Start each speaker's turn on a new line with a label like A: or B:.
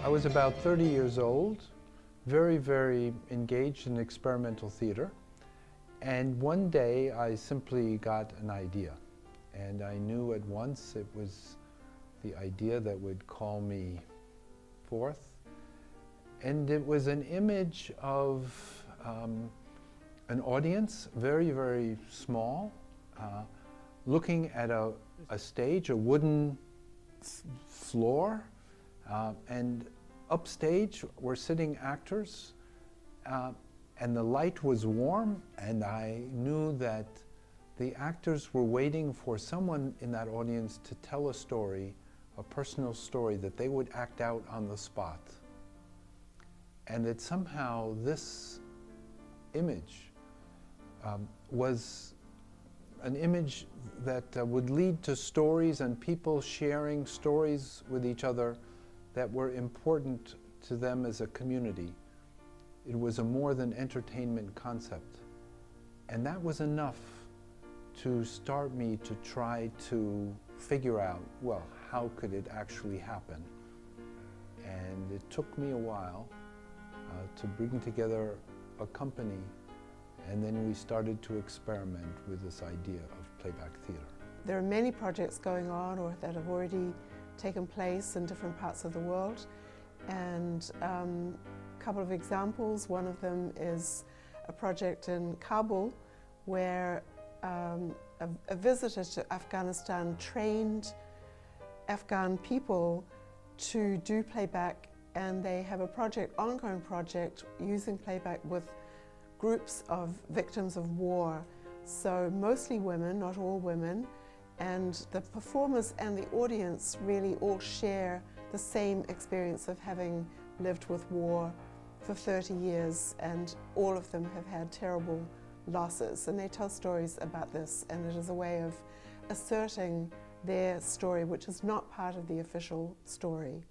A: I was about 30 years old, very engaged in experimental theater. And one day I simply got an idea. And I knew at once it was the idea that would call me forth. And it was an image of an audience, very small, looking at a stage, a wooden floor, and upstage were sitting actors, and the light was warm, and I knew that the actors were waiting for someone in that audience to tell a story, a personal story that they would act out on the spot. And that somehow this image was an image that would lead to stories and people sharing stories with each other that were important to them as a community. It was a more than entertainment concept. And that was enough to start me to try to figure out, well, how could it actually happen? And it took me a while to bring together a company, and then we started to experiment with this idea of playback theater.
B: There are many projects going on or that have already taken place in different parts of the world, and a couple of examples. One of them is a project in Kabul where a visitor to Afghanistan trained Afghan people to do playback, and they have a ongoing project using playback with groups of victims of war. So mostly women, not all women, and the performers and the audience really all share the same experience of having lived with war for 30 years, and all of them have had terrible losses, and they tell stories about this, and it is a way of asserting their story, which is not part of the official story.